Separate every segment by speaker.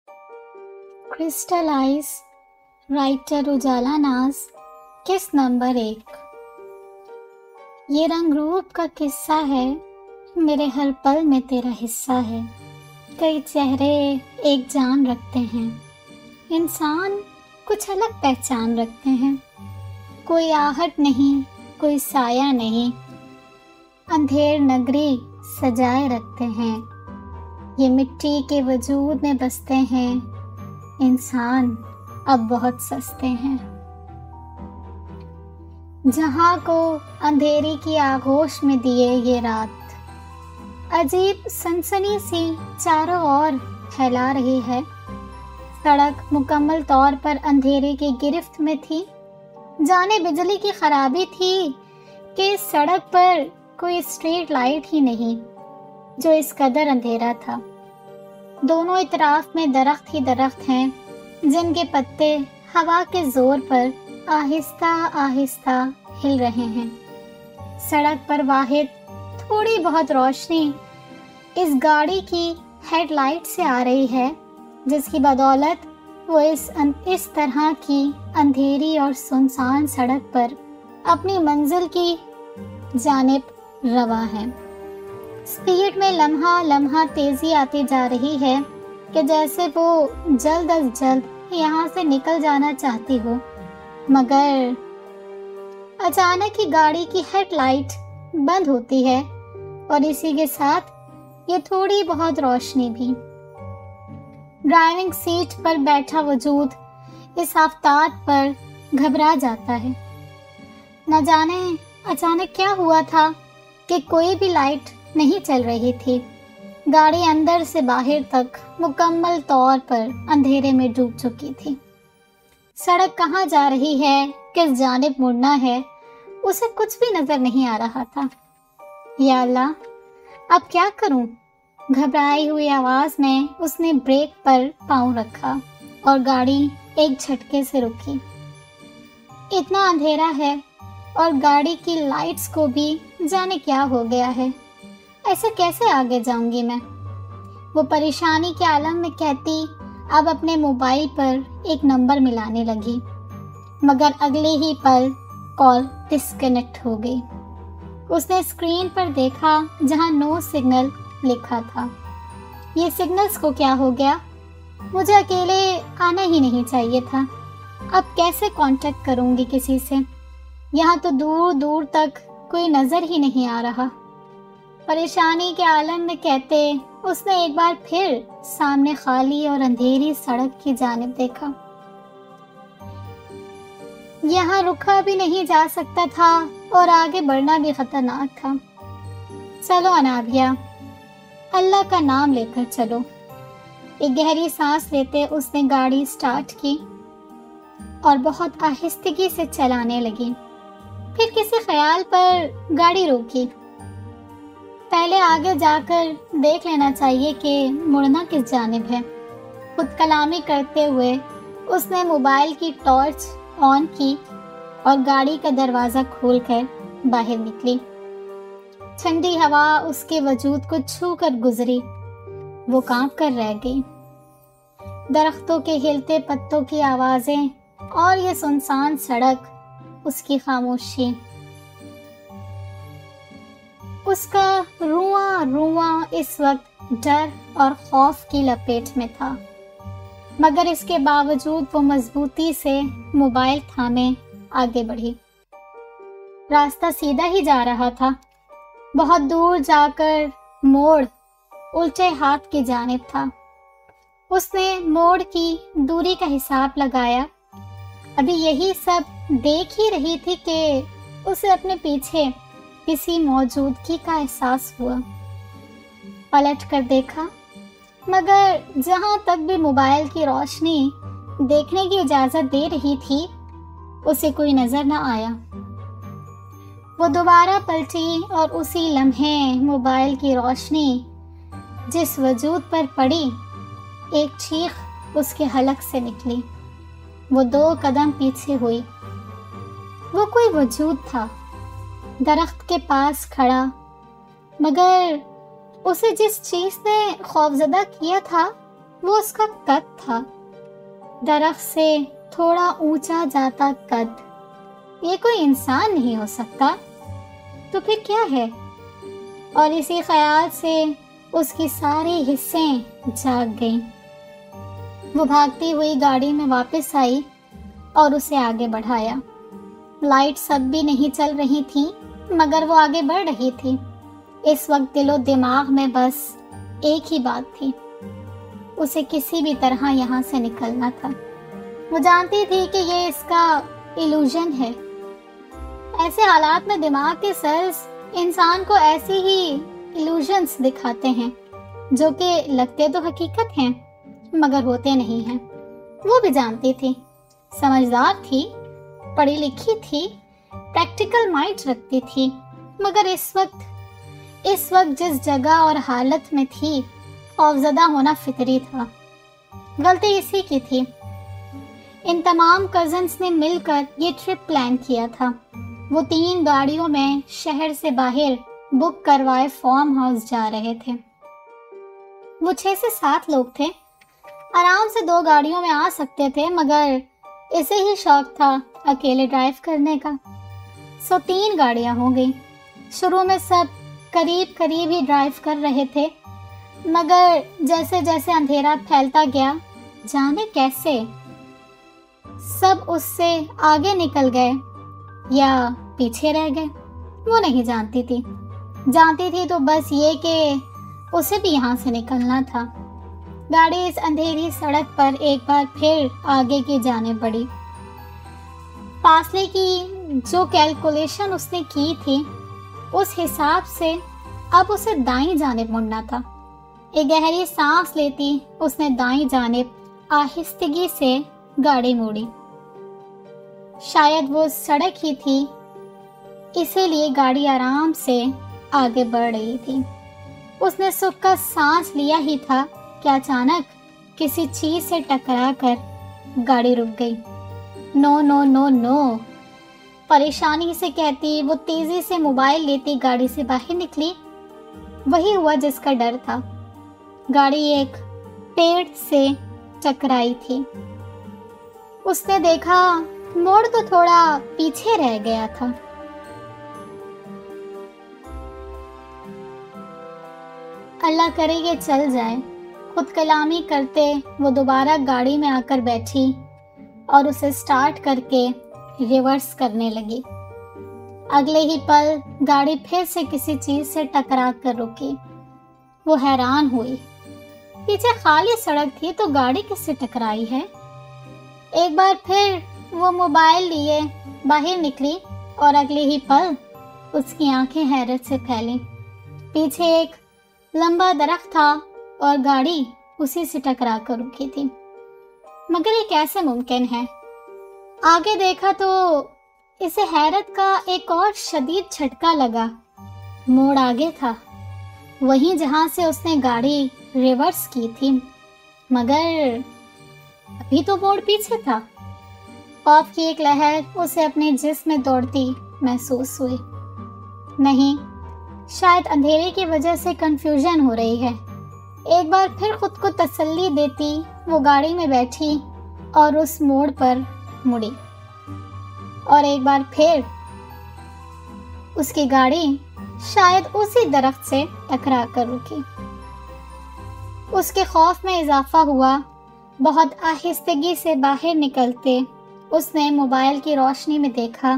Speaker 1: Crystallise writer उजाला नाज किस number 1। ये रंग रूप का किस्सा है, मेरे हर पल में तेरा हिस्सा है। कई चेहरे एक जान रखते हैं, इंसान कुछ अलग पहचान रखते हैं। कोई आहट नहीं, कोई साया नहीं, अंधेर नगरी सजाए रखते हैं। ये मिट्टी के वजूद में बसते हैं, इंसान अब बहुत सस्ते हैं। जहां को अंधेरी की आगोश में दिए ये रात, अजीब सनसनी सी चारों ओर फैला रही है। सड़क मुकम्मल तौर पर अंधेरे की गिरफ्त में थी। जाने बिजली की खराबी थी कि सड़क पर कोई स्ट्रीट लाइट ही नहीं, जो इस कदर अंधेरा था। दोनों इतराफ में दरख्त ही दरख्त हैं, जिनके पत्ते हवा के जोर पर आहिस्ता आहिस्ता हिल रहे हैं। सड़क पर वाहिद थोड़ी बहुत रोशनी इस गाड़ी की हेडलाइट से आ रही है, जिसकी बदौलत वो इस तरह की अंधेरी और सुनसान सड़क पर अपनी मंजिल की जानिब रवा है। स्पीड में लम्हा लम्हा तेजी आती जा रही है कि जैसे वो जल्द अज जल्द यहाँ से निकल जाना चाहती हो, मगर अचानक ही गाड़ी की हेडलाइट बंद होती है और इसी के साथ ये थोड़ी बहुत रोशनी भी। ड्राइविंग सीट पर बैठा वजूद इस आफताब पर घबरा जाता है। न जाने अचानक क्या हुआ था कि कोई भी लाइट नहीं चल रही थी। गाड़ी अंदर से बाहर तक मुकम्मल तौर पर अंधेरे में डूब चुकी थी। सड़क कहाँ जा रही है, किस जानिब मुड़ना है, उसे कुछ भी नजर नहीं आ रहा था। या अल्लाह, अब क्या करूं? घबराई हुई आवाज में उसने ब्रेक पर पांव रखा और गाड़ी एक झटके से रुकी। इतना अंधेरा है और गाड़ी की लाइट्स को भी जाने क्या हो गया है। ऐसे कैसे आगे जाऊंगी मैं? वो परेशानी के आलम में कहती अब अपने मोबाइल पर एक नंबर मिलाने लगी, मगर अगले ही पल कॉल डिस्कनेक्ट हो गई। उसने स्क्रीन पर देखा जहां नो सिग्नल लिखा था। ये सिग्नल्स को क्या हो गया? मुझे अकेले आना ही नहीं चाहिए था। अब कैसे कांटेक्ट करूंगी किसी से? यहाँ तो दूर दूर तक कोई नजर ही नहीं आ रहा। परेशानी के आलम में कहते उसने एक बार फिर सामने खाली और अंधेरी सड़क की जानिब देखा। यहाँ रुका भी नहीं जा सकता था और आगे बढ़ना भी खतरनाक था। चलो अनाबिया, अल्लाह का नाम लेकर चलो। एक गहरी सांस लेते उसने गाड़ी स्टार्ट की और बहुत आहिस्तगी से चलाने लगी। फिर किसी ख्याल पर गाड़ी रोकी। पहले आगे जाकर देख लेना चाहिए कि मुड़ना किस जानिब है। खुद कलामी करते हुए उसने मोबाइल की टॉर्च ऑन की और गाड़ी का दरवाज़ा खोलकर बाहर निकली। ठंडी हवा उसके वजूद को छू कर गुजरी। वो कांप कर रह गई। दरख्तों के हिलते पत्तों की आवाज़ें और ये सुनसान सड़क, उसकी खामोशी, उसका रुआं रुआं इस वक्त डर और खौफ की लपेट में था। मगर इसके बावजूद वो मजबूती से मोबाइल थामे आगे बढ़ी। रास्ता सीधा ही जा रहा था। बहुत दूर जाकर मोड़ उल्टे हाथ की जानिब था। उसने मोड़ की दूरी का हिसाब लगाया। अभी यही सब देख ही रही थी कि उसे अपने पीछे किसी मौजूदगी का एहसास हुआ। पलट कर देखा, मगर जहां तक भी मोबाइल की रोशनी देखने की इजाजत दे रही थी, उसे कोई नजर न आया। वो दोबारा पलटी और उसी लम्हे मोबाइल की रोशनी जिस वजूद पर पड़ी, एक चीख उसके हलक से निकली। वो 2 कदम पीछे हुई। वो कोई वजूद था, दरख्त के पास खड़ा, मगर उसे जिस चीज ने खौफजदा किया था وہ اس کا قد تھا، درخت سے تھوڑا اونچا جاتا قد۔ یہ کوئی انسان نہیں ہو سکتا، تو پھر کیا ہے؟ اور اسی خیال سے اس کی ساری حصیں جاگ گئیں۔ وہ بھاگتی ہوئی گاڑی میں واپس آئی اور اسے آگے بڑھایا۔ لائٹس اب بھی نہیں چل رہی تھیں، مگر وہ آگے بڑھ رہی تھی۔ اس وقت دل و دماغ میں بس ایک ہی بات تھی، اسے کسی بھی طرح یہاں سے نکلنا تھا۔ وہ جانتی تھی کہ یہ اس کا ایلوژن ہے۔ ایسے حالات میں دماغ کے سیلز انسان کو ایسی ہی ایلوژنز دکھاتے ہیں جو کہ لگتے تو حقیقت ہیں مگر ہوتے نہیں ہیں۔ وہ بھی جانتی تھی، سمجھدار تھی، پڑھی لکھی تھی، پریکٹیکل مائنڈ رکھتی تھی، مگر اس وقت جس جگہ اور حالت میں تھی، خوفزدہ ہونا فطری تھا۔ غلطی اسی کی تھی۔ ان تمام کزنز نے مل کر یہ ٹرپ پلان کیا تھا۔ وہ 3 گاڑیوں میں شہر سے باہر بک کروائے فارم ہاؤس جا رہے تھے۔ وہ 6 سے 7 لوگ تھے، آرام سے 2 گاڑیوں میں آ سکتے تھے، مگر اسے ہی شوق تھا اکیلے ڈرائیو کرنے کا، سو 3 گاڑیاں ہو گئی۔ شروع میں سب قریب ہی ڈرائیو کر رہے تھے، مگر جیسے جیسے اندھیرا پھیلتا گیا، جانے کیسے سب اس سے آگے نکل گئے یا پیچھے رہ گئے۔ وہ نہیں جانتی تھی تو بس یہ کہ اسے بھی یہاں سے نکلنا تھا۔ گاڑی اس اندھیری سڑک پر ایک بار پھر آگے کی جانب بڑھی۔ فاصلے کی جو کیلکولیشن اس نے کی تھی، اس حساب سے اب اسے دائیں جانب مڑنا تھا۔ ایک گہری سانس لیتی اس نے دائیں جانب آہستگی سے گاڑی موڑی۔ شاید وہ سڑک ہی تھی، اسی لیے گاڑی آرام سے آگے بڑھ رہی تھی۔ اس نے سکھ کا سانس لیا ہی تھا کہ اچانک کسی چیز سے ٹکرا کر گاڑی رک گئی۔ نو نو نو نو، پریشانی سے کہتی وہ تیزی سے موبائل لیتی گاڑی سے باہر نکلی۔ وہی ہوا جس کا ڈر تھا، گاڑی ایک پیڑ سے ٹکرائی تھی۔ اس نے دیکھا موڑ تو تھوڑا پیچھے رہ گیا تھا۔ اللہ کرے یہ چل جائے، خود کلامی کرتے وہ دوبارہ گاڑی میں آ کر بیٹھی اور اسے سٹارٹ کر کے ریورس کرنے لگی۔ اگلے ہی پل گاڑی پھر سے کسی چیز سے ٹکرا کر رکی۔ وہ حیران ہوئی، پیچھے خالی سڑک تھی تو گاڑی کس سے ٹکرائی ہے؟ ایک بار پھر وہ موبائل لیے باہر نکلی اور اگلے ہی پل اس کی آنکھیں حیرت سے پھیلیں۔ پیچھے ایک لمبا درخت تھا اور گاڑی اسی سے ٹکرا کر رکی تھی۔ مگر یہ کیسے ممکن ہے؟ آگے دیکھا تو اسے حیرت کا ایک اور شدید جھٹکا لگا۔ موڑ آگے تھا، وہیں جہاں سے اس نے گاڑی ریورس کی تھی، مگر ابھی تو موڑ پیچھے تھا۔ خوف کی ایک لہر اسے اپنے جسم میں دوڑتی محسوس ہوئی۔ نہیں، شاید اندھیرے کی وجہ سے کنفیوژن ہو رہی ہے۔ ایک بار پھر خود کو تسلی دیتی وہ گاڑی میں بیٹھی اور اس موڑ پر مڑی، اور ایک بار پھر اس کی گاڑی شاید اسی درخت سے ٹکرا کر رکی۔ اس کے خوف میں اضافہ ہوا۔ بہت آہستگی سے باہر نکلتے اس نے موبائل کی روشنی میں دیکھا،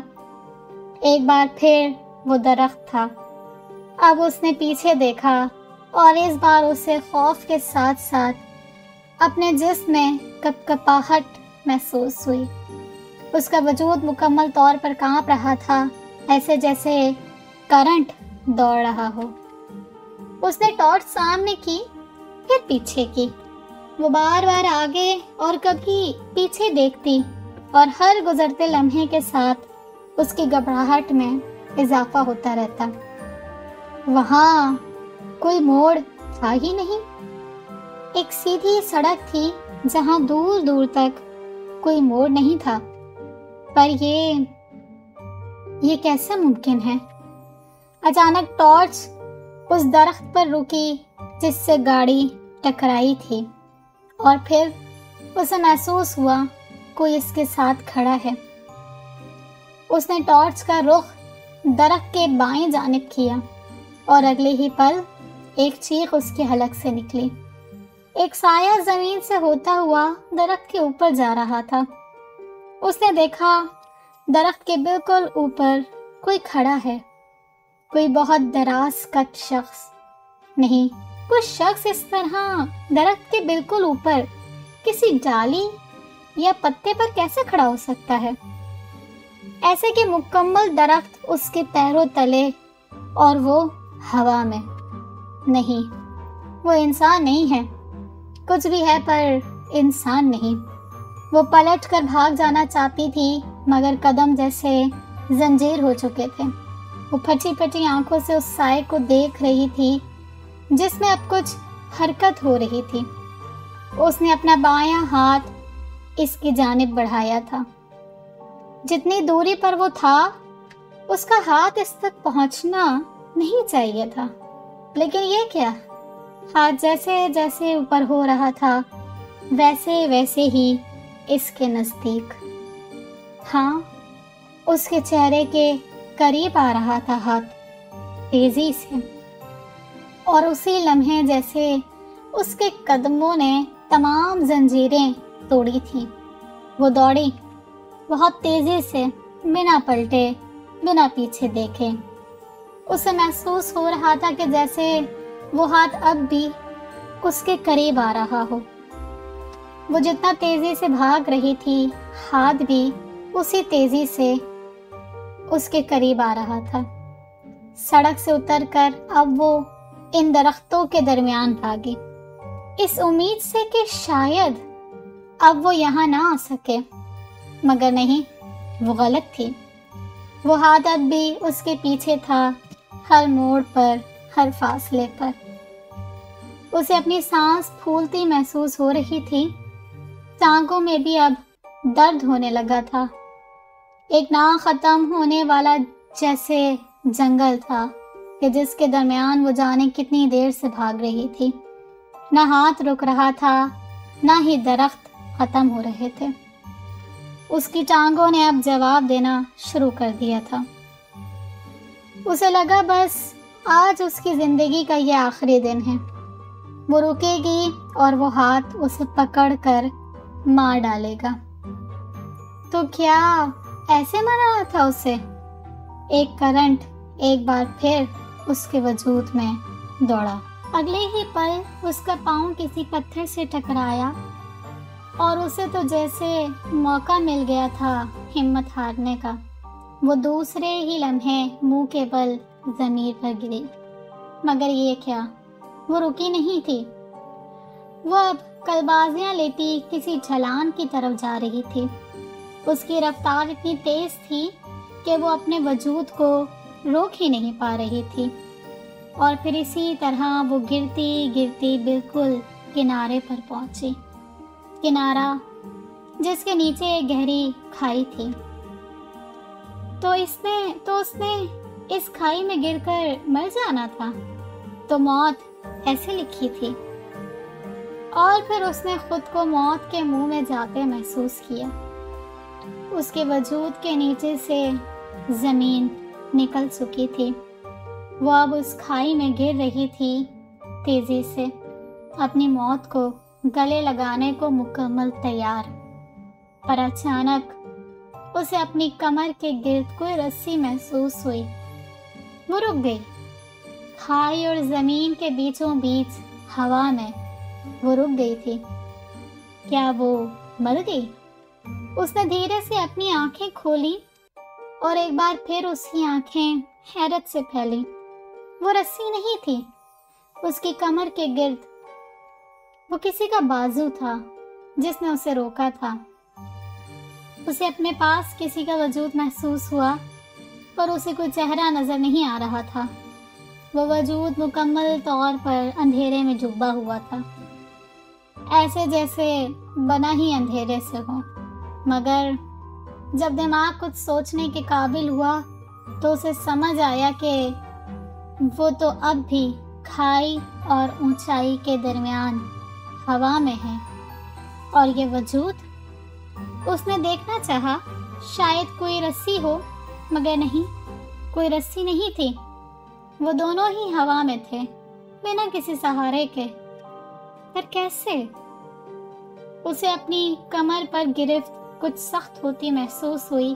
Speaker 1: ایک بار پھر وہ درخت تھا۔ اب اس نے پیچھے دیکھا اور اس بار اسے خوف کے ساتھ ساتھ اپنے جسم میں کپکپاہٹ محسوس ہوئی۔ اس کا وجود مکمل طور پر کانپ رہا تھا، ایسے جیسے کرنٹ دوڑ رہا ہو۔ اس نے ٹارچ سامنے کی، پھر پیچھے کی۔ وہ بار بار آگے اور کبھی پیچھے دیکھتی اور ہر گزرتے لمحے کے ساتھ اس کی گھبراہٹ میں اضافہ ہوتا رہتا۔ وہاں کوئی موڑ تھا ہی نہیں، ایک سیدھی سڑک تھی جہاں دور دور تک کوئی موڑ نہیں تھا۔ پر یہ کیسے ممکن ہے؟ اچانک ٹارچ اس درخت پر رکی جس سے گاڑی ٹکرائی تھی، اور پھر اسے محسوس ہوا کوئی اس کے ساتھ کھڑا ہے۔ اس نے ٹارچ کا رخ درخت کے بائیں جانب کیا اور اگلے ہی پل ایک چیخ اس کے حلق سے نکلی۔ ایک سایہ زمین سے ہوتا ہوا درخت کے اوپر جا رہا تھا۔ اس نے دیکھا درخت کے بالکل اوپر کوئی کھڑا ہے، کوئی بہت دراز قد شخص نہیں، کوئی شخص اس طرح درخت کے بالکل اوپر کسی ڈالی یا پتے پر کیسے کھڑا ہو سکتا ہے؟ ایسے کہ مکمل درخت اس کے پیروں تلے اور وہ ہوا میں۔ نہیں، وہ انسان نہیں ہے، کچھ بھی ہے پر انسان نہیں۔ وہ پلٹ کر بھاگ جانا چاہتی تھی مگر قدم جیسے زنجیر ہو چکے تھے۔ وہ پھٹی پھٹی آنکھوں سے اس سائے کو دیکھ رہی تھی جس میں اب کچھ حرکت ہو رہی تھی۔ اس نے اپنا بایاں ہاتھ اس کی جانب بڑھایا تھا۔ جتنی دوری پر وہ تھا اس کا ہاتھ اس تک پہنچنا نہیں چاہیے تھا، لیکن یہ کیا؟ ہاتھ جیسے جیسے اوپر ہو رہا تھا ویسے ویسے ہی اس کے نزدیک، ہاں، اس کے چہرے کے قریب آ رہا تھا ہاتھ تیزی سے، اور اسی لمحے جیسے اس کے قدموں نے تمام زنجیریں توڑی تھیں، وہ دوڑی بہت تیزی سے، بنا پلٹے، بنا پیچھے دیکھے۔ اسے محسوس ہو رہا تھا کہ جیسے وہ ہاتھ اب بھی اس کے قریب آ رہا ہو۔ وہ جتنا تیزی سے بھاگ رہی تھی، ہاتھ بھی اسی تیزی سے اس کے قریب آ رہا تھا۔ سڑک سے اتر کر اب وہ ان درختوں کے درمیان بھاگی، اس امید سے کہ شاید اب وہ یہاں نہ آ سکے، مگر نہیں، وہ غلط تھی۔ وہ ہاتھ اب بھی اس کے پیچھے تھا، ہر موڑ پر، ہر فاصلے پر۔ اسے اپنی سانس پھولتی محسوس ہو رہی تھی، ٹانگوں میں بھی اب درد ہونے لگا تھا۔ ایک نہ ختم ہونے والا جیسے جنگل تھا کہ جس کے درمیان وہ جانے کتنی دیر سے بھاگ رہی تھی۔ نہ ہاتھ رک رہا تھا، نہ ہی درخت ختم ہو رہے تھے۔ اس کی ٹانگوں نے اب جواب دینا شروع کر دیا تھا۔ اسے لگا بس آج اس کی زندگی کا یہ آخری دن ہے۔ وہ رکے گی اور وہ ہاتھ اسے پکڑ کر مار ڈالے گا۔ تو کیا ایسے مرنا تھا اسے؟ ایک کرنٹ ایک بار پھر اس کے وجود میں دوڑا۔ اگلے ہی پل اس کا پاؤں کسی پتھر سے ٹکرایا اور اسے تو جیسے موقع مل گیا تھا ہمت ہارنے کا۔ وہ دوسرے ہی لمحے منہ کے بل زمین پر گری، مگر یہ کیا، وہ رکی نہیں تھی۔ وہ اب قلبازیاں لیتی کسی ڈھلان کی طرف جا رہی تھی۔ اس کی رفتار اتنی تیز تھی کہ وہ اپنے وجود کو روک ہی نہیں پا رہی تھی، اور پھر اسی طرح وہ گرتی گرتی بالکل کنارے پر پہنچی، کنارہ جس کے نیچے ایک گہری کھائی تھی۔ تو اس نے اس کھائی میں گر کر مر جانا تھا، تو موت ایسے لکھی تھی۔ اور پھر اس نے خود کو موت کے منہ میں جاتے محسوس کیا۔ اس کے وجود کے نیچے سے زمین نکل چکی تھی۔ وہ اب اس کھائی میں گر رہی تھی تیزی سے، اپنی موت کو گلے لگانے کو مکمل تیار۔ پر اچانک اسے اپنی کمر کے گرد کوئی رسی محسوس ہوئی۔ وہ رک گئی۔ کھائی اور زمین کے بیچوں بیچ ہوا میں وہ رک گئی تھی۔ کیا وہ مر گئی؟ اس نے دھیرے سے اپنی آنکھیں کھولی اور ایک بار پھر اس کی آنکھیں حیرت سے پھیلی۔ وہ رسی نہیں تھی اس کی کمر کے گرد، وہ کسی کا بازو تھا جس نے اسے روکا تھا۔ اسے اپنے پاس کسی کا وجود محسوس ہوا، پر اسے کوئی چہرہ نظر نہیں آ رہا تھا۔ وہ وجود مکمل طور پر اندھیرے میں ڈوبا ہوا تھا، ایسے جیسے بنا ہی اندھیرے سے ہو۔ مگر جب دماغ کچھ سوچنے کے قابل ہوا تو اسے سمجھ آیا کہ وہ تو اب بھی کھائی اور اونچائی کے درمیان ہوا میں ہے، اور یہ وجود؟ اس نے دیکھنا چاہا، شاید کوئی رسی ہو، مگر نہیں، کوئی رسی نہیں تھی۔ وہ دونوں ہی ہوا میں تھے، بنا کسی سہارے کے۔ پر کیسے؟ اسے اپنی کمر پر گرفت کچھ سخت ہوتی محسوس ہوئی۔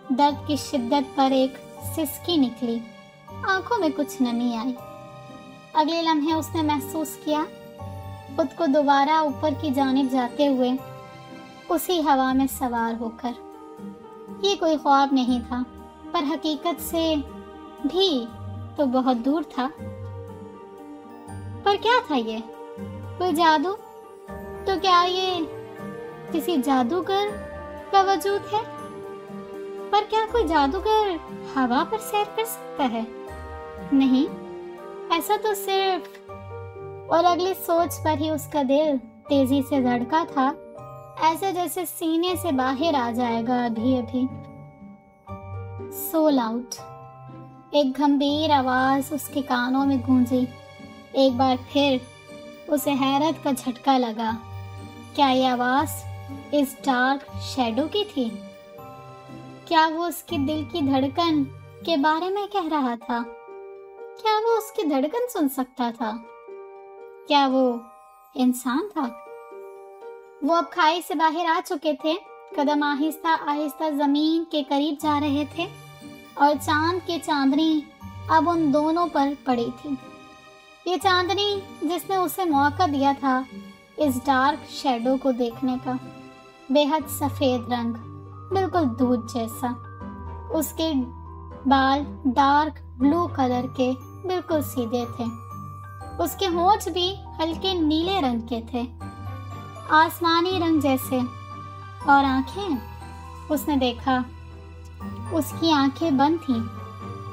Speaker 1: درد کی شدت پر ایک سسکی نکلی، آنکھوں میں کچھ نمی آئی۔ اگلے لمحے اس نے محسوس کیا خود کو دوبارہ اوپر کی جانب جاتے ہوئے، اسی ہوا میں سوار ہو کر۔ یہ کوئی خواب نہیں تھا، پر حقیقت سے بھی تو بہت دور تھا۔ پر کیا تھا یہ؟ کوئی جادو؟ تو کیا یہ کسی جادوگر کا وجود ہے؟ پر کیا کوئی جادوگر ہوا پر سیر کر سکتا ہے؟ نہیں، ایسا تو صرف… اور اگلی سوچ پر ہی اس کا دل تیزی سے دھڑکا تھا، ایسے جیسے سینے سے باہر آ جائے گا ابھی ابھی۔ سول آؤٹ، ایک گھمبیر آواز اس کے کانوں میں گونجی۔ ایک بار پھر اسے حیرت کا جھٹکا لگا۔ کیا یہ آواز اس ڈارک شیڈو کی تھی؟ کیا وہ اس کے دل کی دھڑکن کے بارے میں کہہ رہا تھا؟ کیا وہ اس کی دھڑکن سن سکتا تھا؟ کیا وہ انسان تھا؟ وہ اب کھائی سے باہر آ چکے تھے، قدم آہستہ آہستہ زمین کے قریب جا رہے تھے، اور چاند کی چاندنی اب ان دونوں پر پڑی تھی۔ یہ چاندنی جس نے اسے موقع دیا تھا اس ڈارک شیڈو کو دیکھنے کا، بے حد سفید رنگ، بالکل دودھ جیسا۔ اس کے بال ڈارک بلو کلر کے بالکل سیدھے تھے، اس کے ہونٹ بھی ہلکے نیلے رنگ کے تھے، آسمانی رنگ جیسے۔ اور آنکھیں، اس نے دیکھا اس کی آنکھیں بند تھیں۔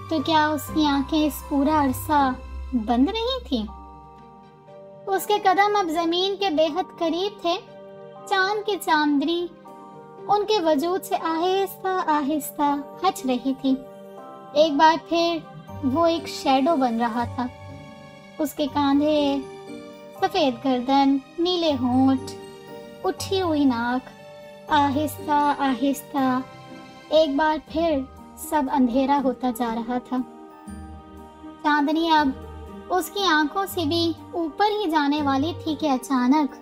Speaker 1: تو کیا اس کی آنکھیں اس پورا عرصہ بند نہیں تھیں؟ اس کے قدم اب زمین کے بے حد قریب تھے، چاند کی چاندنی ان کے وجود سے آہستہ آہستہ ہٹ رہی تھی۔ ایک بار پھر وہ ایک شیڈو بن رہا تھا، اس کے کاندھے، سفید گردن، نیلے ہونٹ، اٹھی ہوئی ناک۔ آہستہ آہستہ ایک بار پھر سب اندھیرا ہوتا جا رہا تھا۔ چاندنی اب اس کی آنکھوں سے بھی اوپر ہی جانے والی تھی کہ اچانک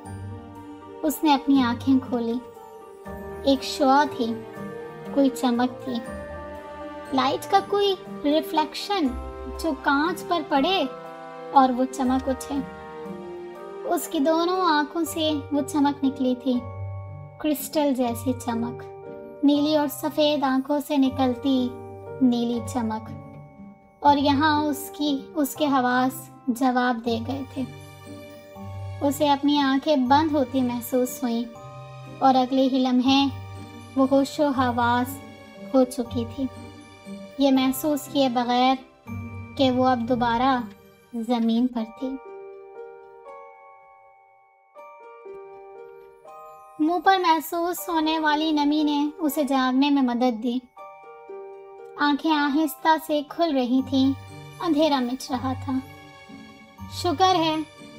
Speaker 1: اس نے اپنی آنکھیں کھولی۔ ایک شعاع تھی، کوئی چمک تھی، لائٹ کا کوئی ریفلیکشن جو کانچ پر پڑے اور وہ چمک اٹھے۔ اس کی دونوں آنکھوں سے وہ چمک نکلی تھی، کرسٹل جیسی چمک، نیلی اور سفید آنکھوں سے نکلتی نیلی چمک۔ اور یہاں اس کے حواس جواب دے گئے تھے۔ اسے اپنی آنکھیں بند ہوتی محسوس ہوئیں، اور اگلے ہی لمحے وہ ہوش و حواس ہو چکی تھی، یہ محسوس کیے بغیر کہ وہ اب دوبارہ زمین پر تھی۔ منہ پر محسوس ہونے والی نمی نے اسے جاگنے میں مدد دی۔ آنکھیں آہستہ سے کھل رہی تھیں، اندھیرا مچ رہا تھا۔ شکر ہے،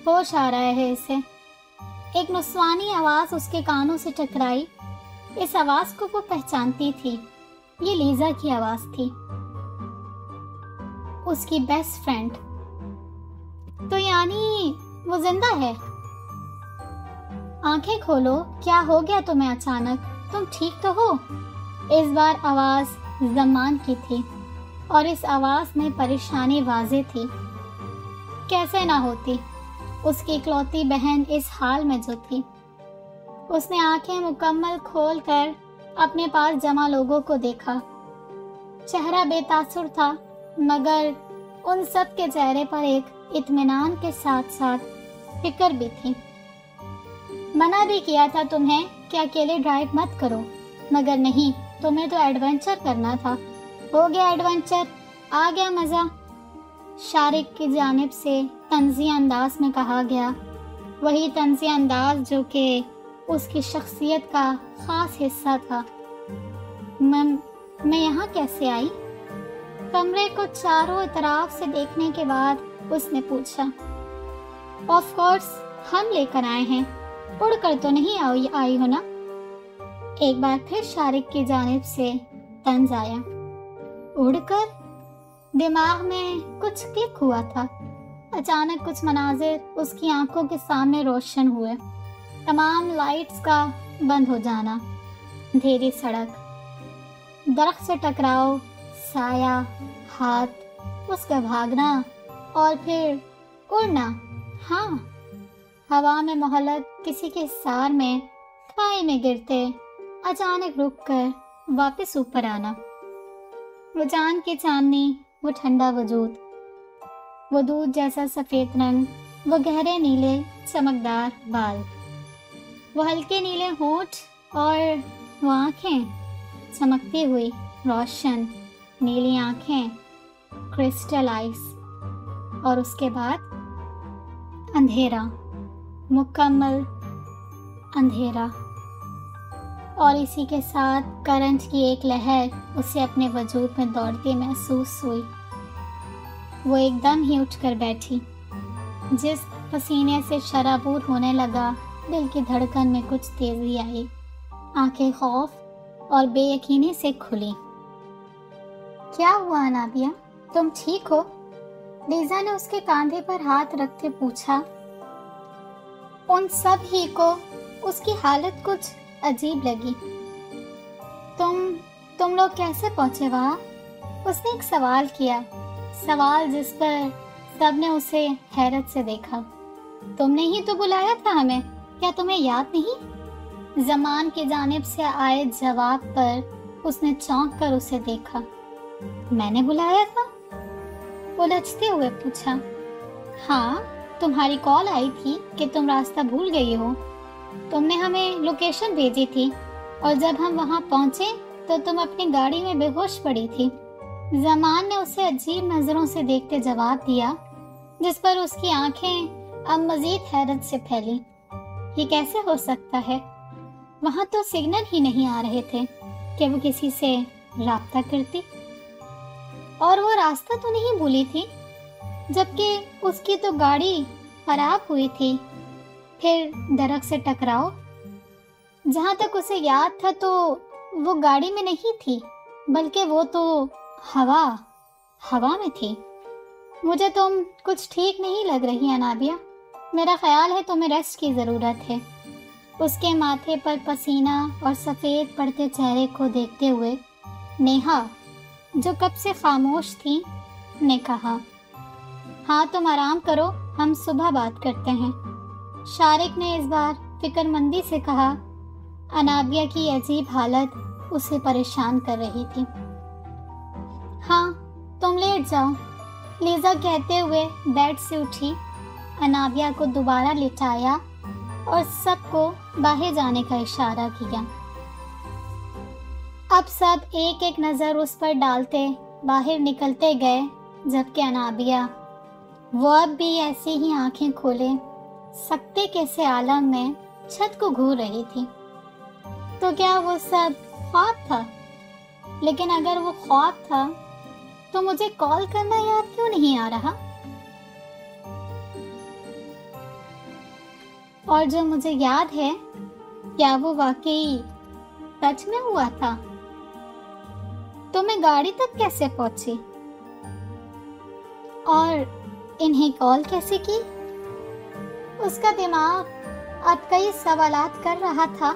Speaker 1: ہوش آ رہا ہے اسے۔ ایک نسوانی آواز اس کے کانوں سے ٹکرائی۔ اس آواز کو وہ پہچانتی تھی، یہ لیزا کی آواز تھی، اس کی بیسٹ فرینڈ۔ تو یعنی وہ زندہ ہے؟ آنکھیں کھولو، کیا ہو گیا تمہیں اچانک؟ تم ٹھیک تو ہو؟ اس بار آواز زمان کی تھی، اور اس آواز میں پریشانی واضح تھی۔ کیسے نہ ہوتی، اس کی اکلوتی بہن اس حال میں جو تھی۔ اس نے آنکھیں مکمل کھول کر اپنے پاس جمع لوگوں کو دیکھا۔ چہرہ بے تاثر تھا، مگر ان سب کے چہرے پر ایک اطمینان کے ساتھ ساتھ فکر بھی تھی۔ منع بھی کیا تھا تمہیں کہ اکیلے ڈرائیو مت کرو، مگر نہیں، تمہیں تو ایڈونچر کرنا تھا۔ ہو گیا ایڈونچر، آ گیا مزہ، شارق کی جانب سے طنزی انداز میں کہا گیا، وہی طنزی انداز جو کہ اس کی شخصیت کا خاص حصہ تھا۔ میں یہاں کیسے آئی؟ کمرے کو چاروں اطراف سے دیکھنے کے بعد اس نے پوچھا۔ آف کورس، ہم لے کر آئے ہیں، उड़ कर तो नहीं आई हो ना? एक बार फिर शारिक की जानिब से तंज आया। उड़कर? दिमाग में कुछ क्लिक हुआ था। अचानक कुछ मनाजिर उसकी आंखों के सामने रोशन हुए। तमाम लाइट्स का बंद हो जाना, अंधेरी सड़क, दरख्त से टकराव, साया, हाथ, उसका भागना और फिर उड़ना। हाँ, हवा में मोहलक किसी के सार में खाई में गिरते अचानक रुक कर वापस ऊपर आना। वो चांद की चांदनी, वो ठंडा वजूद, वो दूध जैसा सफ़ेद रंग, वो गहरे नीले चमकदार बाल, वो हल्के नीले होंठ और वो आँखें, चमकती हुई रोशन नीली आँखें, क्रिस्टल आइस। और उसके बाद अंधेरा, मुकम्मल अंधेरा। और इसी के साथ करंट की एक लहर उसे अपने वजूद में दौड़ती महसूस हुई। वो एकदम ही उठकर बैठी। जिस पसीने से शराबूर होने लगा, दिल की धड़कन में कुछ तेजी आई। आंखें खौफ और बेयकीनी से खुली। क्या हुआ अनाबिया, तुम ठीक हो? लीजा ने उसके कंधे पर हाथ रखते पूछा। उन सब ही को उसकी हालत कुछ अजीब लगी। तुम लोग कैसे पहुंचे वहां? उसने एक सवाल किया, सवाल जिस पर सबने उसे हैरत से देखा। तुमने ही तो बुलाया था हमें, क्या तुम्हें याद नहीं? जमान की जानिब से आए जवाब पर उसने चौंक कर उसे देखा। मैंने बुलाया था? उलझते हुए पूछा। हाँ, तुम्हारी कॉल आई थी कि तुम रास्ता भूल गई हो। तुमने हमें लोकेशन भेजी थी और जब हम वहां पहुंचे तो तुम अपनी गाड़ी में बेहोश पड़ी थी। जमान ने उसे अजीब नजरों से देखते जवाब दिया, जिस पर उसकी आंखें अब मजीद हैरत से फैली। ये कैसे हो सकता है? वहां तो सिग्नल ही नहीं आ रहे थे कि वो किसी से राब्ता करती। और वो रास्ता तो नहीं भूली थी, जबकि उसकी तो गाड़ी खराब हुई थी। फिर दरख्त से टकराव, जहां तक उसे याद था तो वो गाड़ी में नहीं थी, बल्कि वो तो हवा में थी। मुझे तुम कुछ ठीक नहीं लग रही अनाबिया। मेरा ख्याल है तुम्हें रेस्ट की ज़रूरत है। उसके माथे पर पसीना और सफ़ेद पड़ते चेहरे को देखते हुए नेहा, जो कब से खामोश थी, ने कहा। हाँ, तुम आराम करो, हम सुबह बात करते हैं। शारिक ने इस बार फिक्रमंदी से कहा। अनाबिया की अजीब हालत उसे परेशान कर रही थी। हाँ, तुम लेट जाओ, लीजा कहते हुए बेड से उठी, अनाबिया को दोबारा लिटाया और सबको बाहर जाने का इशारा किया। अब सब एक एक नज़र उस पर डालते बाहर निकलते गए, जबकि अनाबिया, वो अब भी ऐसी ही आंखें खोले सकते कैसे आलम में छत को घूर रही थी। तो क्या वो सब ख्वाब था? लेकिन अगर वो ख्वाब था तो मुझे कॉल करना याद क्यों नहीं आ रहा? और जो मुझे याद है, क्या वो वाकई सच में हुआ था? तो मैं गाड़ी तक कैसे पहुंची और इन्हें कॉल कैसे की? उसका दिमाग अब कई सवालात कर रहा था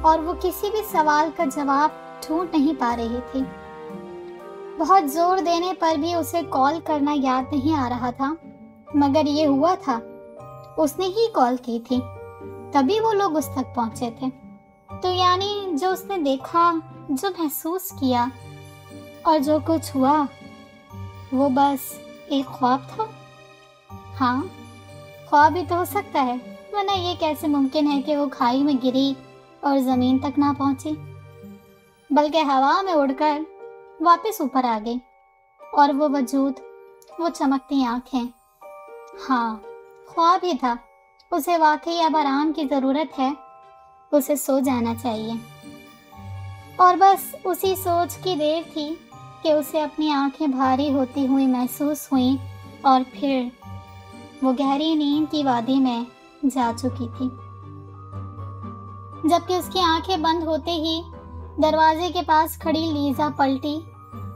Speaker 1: और वो किसी भी सवाल का जवाब ढूंढ नहीं पा रही थी। बहुत जोर देने पर भी उसे कॉल करना याद नहीं आ रहा था, मगर ये हुआ था, उसने ही कॉल की थी, तभी वो लोग उस तक पहुंचे थे। तो यानी जो उसने देखा, जो महसूस किया और जो कुछ हुआ, वो बस एक ख्वाब था। हाँ, ख्वाब ही तो हो सकता है, वरना ये कैसे मुमकिन है कि वो खाई में गिरी और ज़मीन तक ना पहुंची, बल्कि हवा में उड़कर वापस ऊपर आ गई। और वो वजूद, वो चमकती आंखें, हाँ, ख्वाब ही था। उसे वाकई अब आराम की ज़रूरत है, उसे सो जाना चाहिए। और बस उसी सोच की देर थी कि उसे अपनी आंखें भारी होती हुई महसूस हुई और फिर वो गहरी नींद की वादी में जा चुकी थी। जबकि उसकी आंखें बंद होते ही दरवाजे के पास खड़ी लीजा पलटी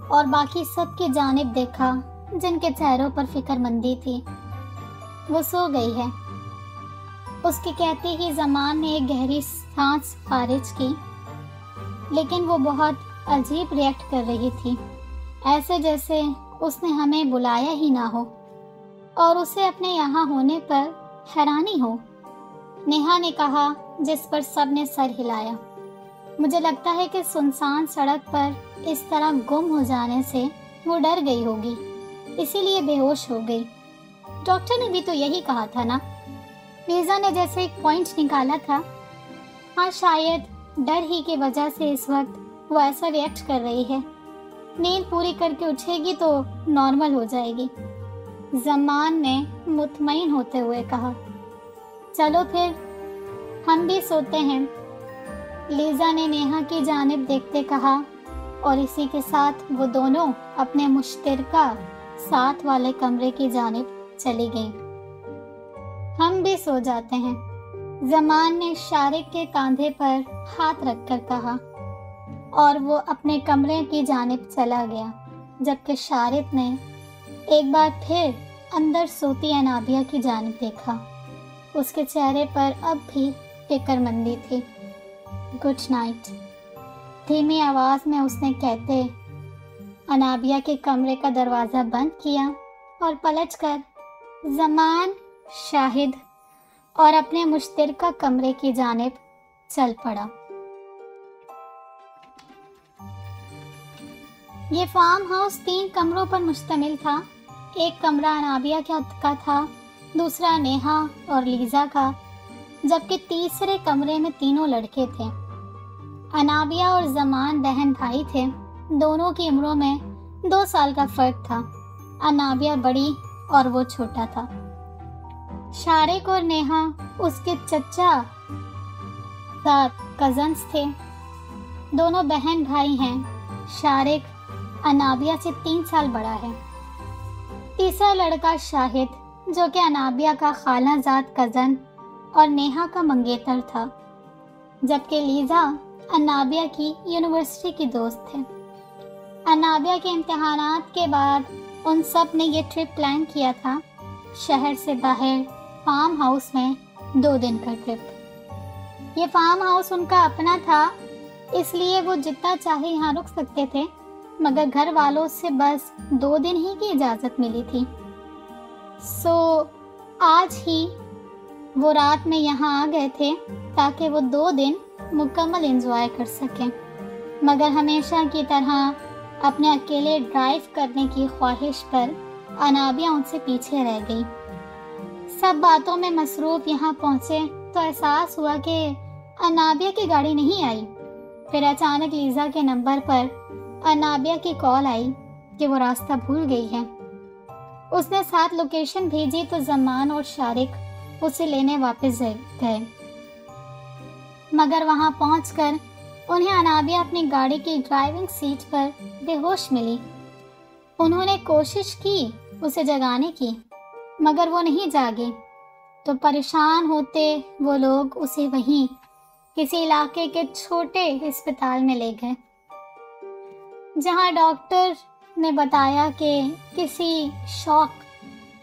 Speaker 1: और बाकी सब की जानिब देखा जिनके चेहरों पर फिक्रमंदी थी। वो सो गई है, उसके कहते ही ज़मान ने एक गहरी सांस खारिज की, लेकिन वो बहुत अजीब रिएक्ट कर रही थी, ऐसे जैसे उसने हमें बुलाया ही ना हो और उसे अपने यहाँ होने पर हैरानी हो। नेहा ने कहा, जिस पर सब ने सर हिलाया। मुझे लगता है कि सुनसान सड़क पर इस तरह गुम हो जाने से वो डर गई होगी, इसीलिए बेहोश हो गई। डॉक्टर ने भी तो यही कहा था ना। लीजा ने जैसे एक पॉइंट निकाला था। हाँ, शायद डर ही की वजह से इस वक्त वो ऐसा रिएक्ट कर रही है। नींद पूरी करके उठेगी तो नॉर्मल हो जाएगी, ज़मान ने मुतमईन होते हुए कहा। चलो फिर हम भी सोते हैं, लीजा ने नेहा की जानिब देखते कहा, और इसी के साथ वो दोनों अपने मुश्तरका साथ वाले कमरे की जानिब चली गईं। हम भी सो जाते हैं, ज़मान ने शारिक के कंधे पर हाथ रखकर कहा, और वो अपने कमरे की जानिब चला गया, जबकि शारिक ने एक बार फिर अंदर सोती अनाबिया की जानिब देखा। उसके चेहरे पर अब भी फिक्रमंदी थी। गुड नाइट, धीमी आवाज़ में उसने कहते अनाबिया के कमरे का दरवाज़ा बंद किया और पलटकर ज़मान, शाहिद और अपने मुश्तरका कमरे की जानिब चल पड़ा। ये फार्म हाउस 3 कमरों पर मुश्तमिल था। एक कमरा अनाबिया का था, दूसरा नेहा और लीजा का, जबकि तीसरे कमरे में तीनों लड़के थे। अनाबिया और ज़मान बहन भाई थे। दोनों की उम्रों में 2 साल का फर्क था। अनाबिया बड़ी और वो छोटा था। शारिक और नेहा उसके चचा साथ कजन्स थे। दोनों बहन भाई हैं। शारिक अनाबिया से 3 साल बड़ा है। तीसरा लड़का शाहिद, जो कि अनाबिया का खालाजाद कज़न और नेहा का मंगेतर था, जबकि लीजा अनाबिया की यूनिवर्सिटी की दोस्त है। अनाबिया के इम्तिहानात के बाद उन सब ने ये ट्रिप प्लान किया था, शहर से बाहर फार्म हाउस में 2 दिन का ट्रिप। ये फार्म हाउस उनका अपना था, इसलिए वो जितना चाहे यहाँ रुक सकते थे, मगर घर वालों से बस 2 दिन ही की इजाज़त मिली थी। आज ही वो रात में यहाँ आ गए थे ताकि वो 2 दिन मुकम्मल एंजॉय कर सकें, मगर हमेशा की तरह अपने अकेले ड्राइव करने की ख्वाहिश पर अनाबिया उनसे पीछे रह गई। सब बातों में मसरूफ यहाँ पहुँचे तो एहसास हुआ कि अनाबिया की गाड़ी नहीं आई। फिर अचानक लीजा के नंबर पर अनाबिया की कॉल आई कि वो रास्ता भूल गई है। उसने साथ लोकेशन भेजी तो ज़मान और शारिक उसे लेने वापस गए, मगर वहां पहुंचकर उन्हें अनाबिया अपनी गाड़ी की ड्राइविंग सीट पर बेहोश मिली। उन्होंने कोशिश की उसे जगाने की, मगर वो नहीं जागी। तो परेशान होते वो लोग उसे वहीं किसी इलाके के छोटे अस्पताल में ले गए, जहां डॉक्टर ने बताया कि किसी शॉक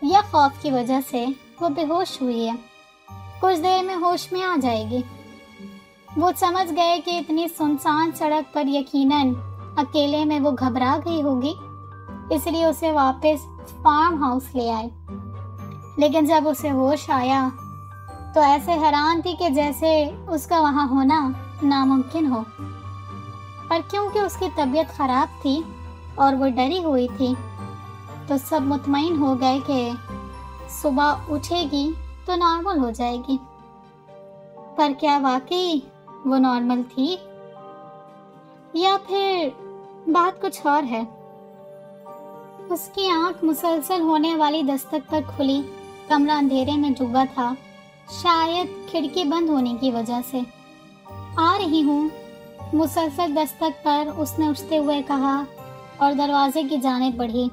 Speaker 1: या खौफ की वजह से वो बेहोश हुई है, कुछ देर में होश में आ जाएगी। वो समझ गए कि इतनी सुनसान सड़क पर यकीनन अकेले में वो घबरा गई होगी, इसलिए उसे वापस फार्म हाउस ले आए। लेकिन जब उसे होश आया तो ऐसे हैरान थी कि जैसे उसका वहाँ होना नामुमकिन हो, पर क्योंकि उसकी तबीयत खराब थी और वो डरी हुई थी, तो सब मुतमईन हो गए कि सुबह उठेगी तो नॉर्मल हो जाएगी। पर क्या वाकई वो नॉर्मल थी या फिर बात कुछ और है? उसकी आंख मुसलसल होने वाली दस्तक पर खुली। कमरा अंधेरे में डूबा था, शायद खिड़की बंद होने की वजह से। आ रही हूँ, मुसलसल दस्तक पर उसने उठते हुए कहा और दरवाजे की जानिब बढ़ी।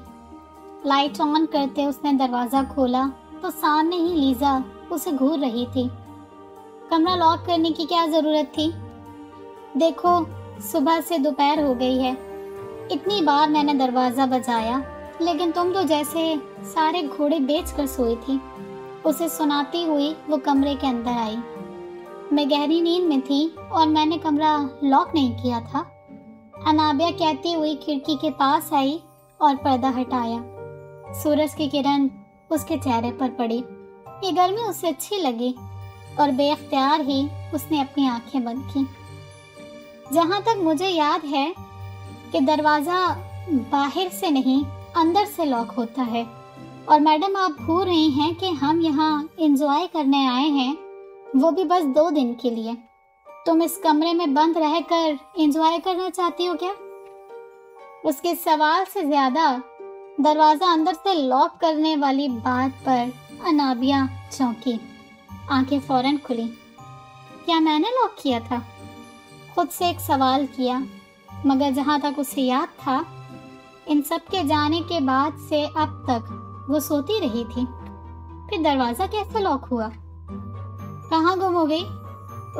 Speaker 1: लाइट ऑन करते उसने दरवाज़ा खोला तो सामने ही लीजा उसे घूर रही थी। कमरा लॉक करने की क्या जरूरत थी? देखो, सुबह से दोपहर हो गई है। इतनी बार मैंने दरवाजा बजाया, लेकिन तुम तो जैसे सारे घोड़े बेच कर सोई थी। उसे सुनाती हुई वो कमरे के अंदर आई। मैं गहरी नींद में थी और मैंने कमरा लॉक नहीं किया था। अनाबिया कहती हुई खिड़की के पास आई और पर्दा हटाया। सूरज की किरण उसके चेहरे पर पड़ी। ये गर्मी उसे अच्छी लगी और बेख्तियार ही उसने अपनी आंखें बंद की। जहां तक मुझे याद है कि दरवाजा बाहर से नहीं अंदर से लॉक होता है। और मैडम, आप भूल रही हैं कि हम यहाँ एंजॉय करने आए हैं, वो भी बस 2 दिन के लिए। तुम इस कमरे में बंद रहकर एंजॉय करना चाहती हो क्या? उसके सवाल से ज्यादा दरवाजा अंदर से लॉक करने वाली बात पर अनाबिया चौंकी। आंखें फौरन खुली। क्या मैंने लॉक किया था? खुद से एक सवाल किया, मगर जहां तक उसे याद था, इन सब के जाने के बाद से अब तक वो सोती रही थी। फिर दरवाजा कैसे लॉक हुआ? कहाँ गुम हो गई?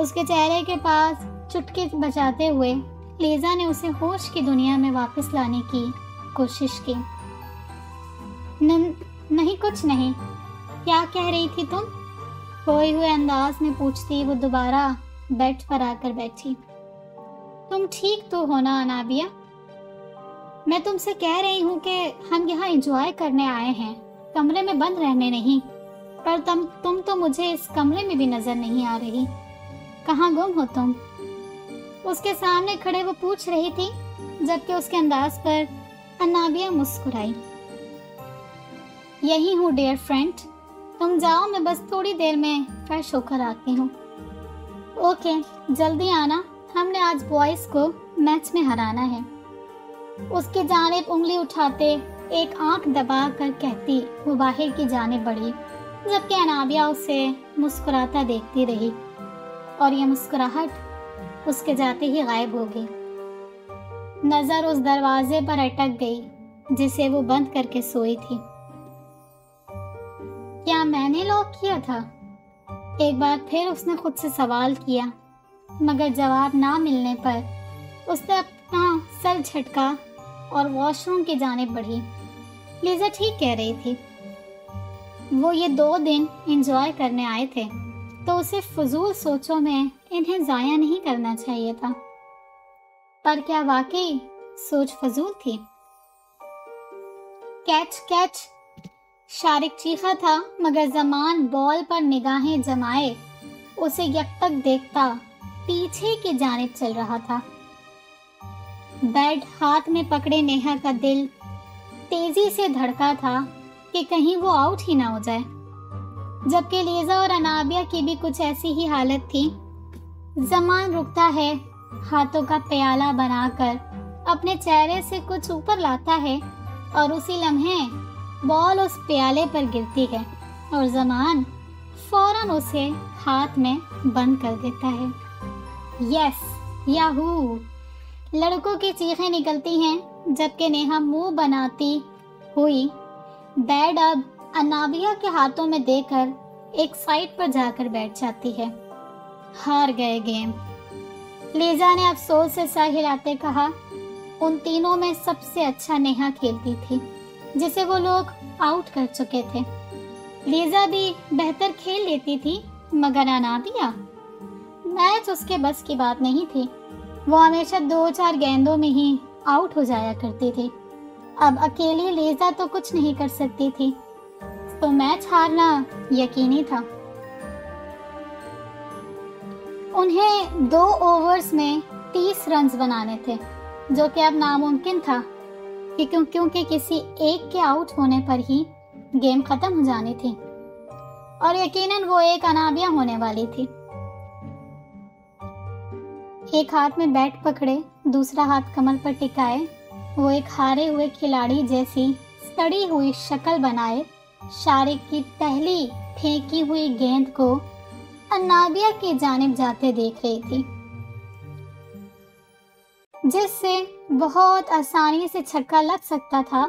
Speaker 1: उसके चेहरे के पास चुटकी बजाते हुए लीजा ने उसे होश की दुनिया में वापस लाने की कोशिश की। नहीं, कुछ नहीं। क्या कह रही थी तुम? खोए हुए अंदाज में पूछती वो दोबारा बेड पर आकर बैठी। तुम ठीक तो हो ना अनाबिया? मैं तुमसे कह रही हूँ कि हम यहाँ एंजॉय करने आए हैं, कमरे में बंद रहने नहीं। पर तुम तो मुझे इस कमरे में भी नजर नहीं आ रही। कहाँ गुम हो तुम? उसके सामने खड़े वो पूछ रही थी, जबकि उसके अंदाज पर अनाबिया मुस्कुराई। यही हूँ डियर फ्रेंड, तुम जाओ, मैं बस थोड़ी देर में फ्रेश होकर आती हूँ। ओके, जल्दी आना, हमने आज बॉयज को मैच में हराना है। उसकी जानिब उंगली उठाते एक आंख दबा कर कहती वो बाहर की जानिब बढ़ी, जबकि अनाबिया उसे मुस्कुराता देखती रही और यह मुस्कुराहट उसके जाते ही गायब हो गई। नजर उस दरवाजे पर अटक गई जिसे वो बंद करके सोई थी। क्या मैंने लॉक किया था? एक बार फिर उसने खुद से सवाल किया, मगर जवाब ना मिलने पर उसने अपना सर झटका और वॉशरूम की जानिब बढ़ी। लीजा ठीक कह रही थी, वो ये 2 दिन एंजॉय करने आए थे, तो उसे फजूल सोचों में इन्हें जाया नहीं करना चाहिए था। पर क्या वाकई सोच फजूल थी? कैच कैच, शारिक चीखा था, मगर जमान बॉल पर निगाहें जमाए उसे यकतक देखता पीछे की जानिब चल रहा था। बैट हाथ में पकड़े नेहा का दिल तेजी से धड़का था कि कहीं वो आउट ही ना हो जाए, जबकि लीजा और अनाबिया की भी कुछ ऐसी ही हालत थी। जमान रुकता है, हाथों का प्याला बनाकर अपने चेहरे से कुछ ऊपर लाता है और उसी लम्हे बॉल उस प्याले पर गिरती है और जमान फौरन उसे हाथ में बंद कर देता है। Yes, Yahoo! लड़कों की चीखें निकलती हैं, जबकि नेहा मुंह बनाती हुई बैट अब अनाबिया के हाथों में देकर एक साइड पर जाकर बैठ जाती है। हार गए गेम। लीजा ने अफसोस से सर हिलाते कहा, उन तीनों में सबसे अच्छा नेहा खेलती थी, जिसे वो लोग आउट कर चुके थे। लीजा भी बेहतर खेल लेती थी, मगर अनाबिया, मैच उसके बस की बात नहीं थी। वो हमेशा 2-4 गेंदों में ही आउट हो जाया करती थी। अब अकेली लीजा तो कुछ नहीं कर सकती थी, तो मैच हारना यकीनी था। उन्हें 2 ओवर्स में 30 रन्स बनाने थे, जो कि अब नामुमकिन था क्योंकि किसी एक के आउट होने पर ही गेम खत्म हो जानी थी, और यकीनन वो एक अनाबिया होने वाली थी। एक हाथ में बैट पकड़े, दूसरा हाथ कमर पर टिकाए, वो एक हारे हुए खिलाड़ी जैसी सड़ी हुई शक्ल बनाए शारिक की पहली फेंकी हुई गेंद को अनाबिया की जानिब जाते देख रही थी, जिससे बहुत आसानी से छक्का लग सकता था।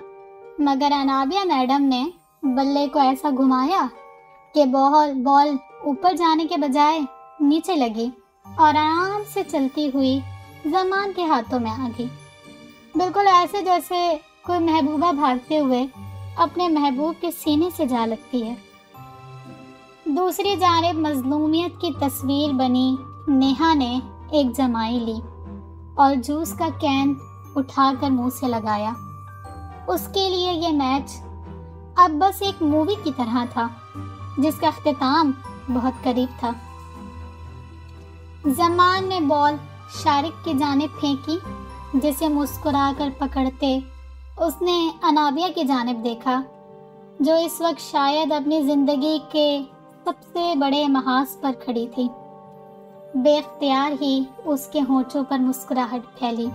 Speaker 1: मगर अनाबिया मैडम ने बल्ले को ऐसा घुमाया कि बॉल ऊपर जाने के बजाय नीचे लगी और आराम से चलती हुई ज़मान के हाथों में आ गई, बिल्कुल ऐसे जैसे कोई महबूबा भागते हुए अपने महबूब के सीने से जा लगती है। दूसरी जानिब मजलूमियत की तस्वीर बनी नेहा ने एक जमाई ली और जूस का कैन उठाकर मुंह से लगाया। उसके लिए ये मैच अब बस एक मूवी की तरह था जिसका इख्तिताम बहुत करीब था। ज़मान ने बॉल शारिक की जानिब फेंकी, जिसे मुस्कुराकर पकड़ते उसने अनाबिया की जानिब देखा, जो इस वक्त शायद अपनी ज़िंदगी के सबसे बड़े महाज पर खड़ी थी। बेख्तियार ही उसके होंठों पर मुस्कुराहट फैली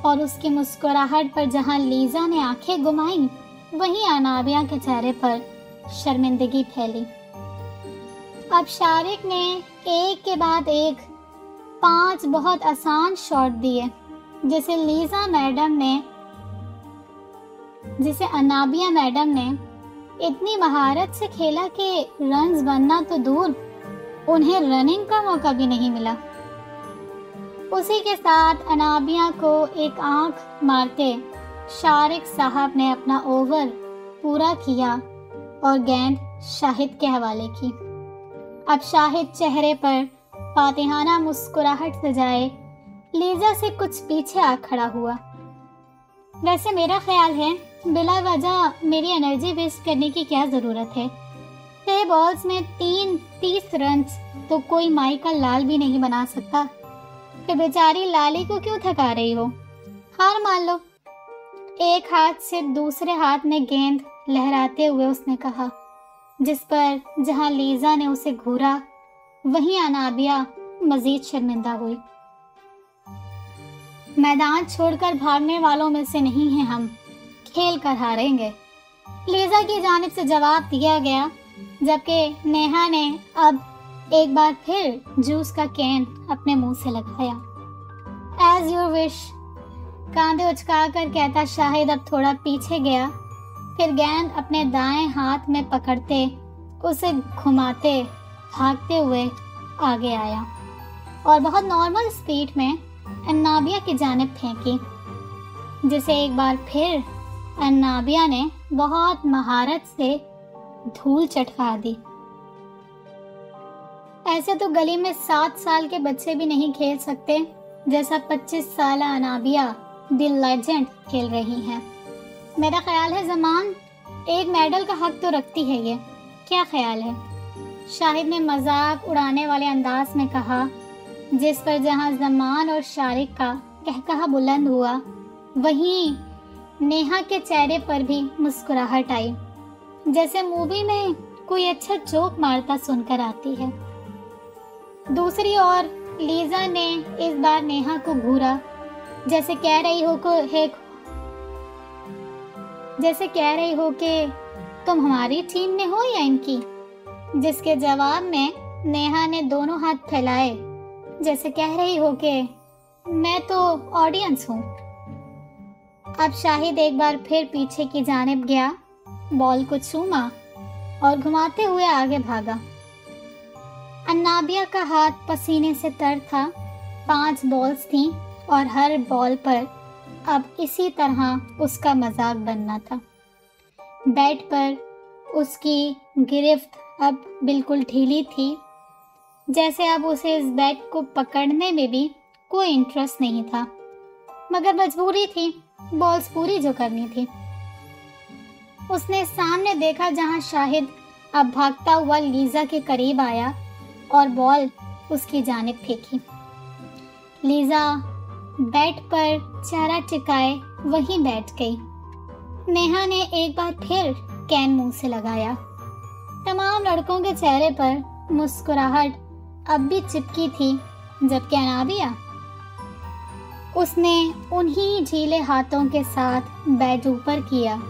Speaker 1: और उसकी मुस्कुराहट पर जहां लीजा ने आंखें घुमाई, वहीं अनाबिया के चेहरे पर शर्मिंदगी फैली। अब शारिक ने एक के बाद एक 5 बहुत आसान शॉट दिए, जिसे अनाबिया मैडम ने इतनी महारत से खेला कि रन्स बनना तो दूर, उन्हें रनिंग का मौका भी नहीं मिला। उसी के साथ अनाबिया को एक आंख मारते शारिक साहब ने अपना ओवर पूरा किया और गेंद शाहिद के हवाले की। अब शाहिद चेहरे पर फातिहाना मुस्कुराहट सजाए लीजा से कुछ पीछे आ खड़ा हुआ। वैसे मेरा ख्याल है बिला वजह मेरी एनर्जी वेस्ट करने की क्या ज़रूरत है। 6 बॉल्स में 30 रन तो कोई माई का लाल भी नहीं बना सकता, तो बेचारी लाली को क्यों थका रही हो, हार मान लो। एक हाथ से दूसरे हाथ में गेंद लहराते हुए उसने कहा, जिस पर जहां लीजा ने उसे घूरा वहीं अनाबिया मजीद शर्मिंदा हुई। मैदान छोड़कर भागने वालों में से नहीं हैं हम, खेल कर हारेंगे, लीजा की जानिब से जवाब दिया गया, जबकि नेहा ने अब एक बार फिर जूस का कैन अपने मुंह से लगाया। एज योर विश, कांधे उचकाकर कहता शाहिद अब थोड़ा पीछे गया, फिर गेंद अपने दाएं हाथ में पकड़ते उसे घुमाते भागते हुए आगे आया और बहुत नॉर्मल स्पीड में अन्नाबिया की जानिब फेंकी, जिसे एक बार फिर अन्नाबिया ने बहुत महारत से धूल चटका दी। ऐसे तो गली में 7 साल के बच्चे भी नहीं खेल सकते जैसा 25 साल अनाबिया द लेजेंड खेल रही हैं। मेरा ख्याल है ज़मान एक मेडल का हक तो रखती है, ये क्या ख्याल है? शाहिद ने मजाक उड़ाने वाले अंदाज में कहा, जिस पर जहां ज़मान और शारिक का कहकहा बुलंद हुआ, वहीं नेहा के चेहरे पर भी मुस्कुराहट आई, जैसे मूवी में कोई अच्छा जोक मारता सुनकर आती है। दूसरी ओर लीजा ने इस बार नेहा को घूरा, जैसे कह रही हो कि तुम हमारी टीम में हो या इनकी, जिसके जवाब में नेहा ने दोनों हाथ फैलाए, जैसे कह रही हो कि मैं तो ऑडियंस हूँ। अब शाहिद एक बार फिर पीछे की जानिब गया, बॉल को चूमा और घुमाते हुए आगे भागा। अन्नाबिया का हाथ पसीने से तर था। 5 बॉल्स थीं और हर बॉल पर अब इसी तरह उसका मजाक बनना था। बैट पर उसकी गिरफ्त अब बिल्कुल ढीली थी, जैसे अब उसे इस बैट को पकड़ने में भी कोई इंटरेस्ट नहीं था, मगर मजबूरी थी बॉल्स पूरी जो करनी थी। उसने सामने देखा जहां शाहिद अब भागता हुआ लीजा के करीब आया और बॉल उसकी जानिब फेंकी। लीजा बैट पर चेहरा टिकाए वहीं बैठ गई। नेहा ने एक बार फिर कैन मुंह से लगाया। तमाम लड़कों के चेहरे पर मुस्कुराहट अब भी चिपकी थी, जबकि अनाबिया, उसने उन्हीं ढीले हाथों के साथ बैट ऊपर किया,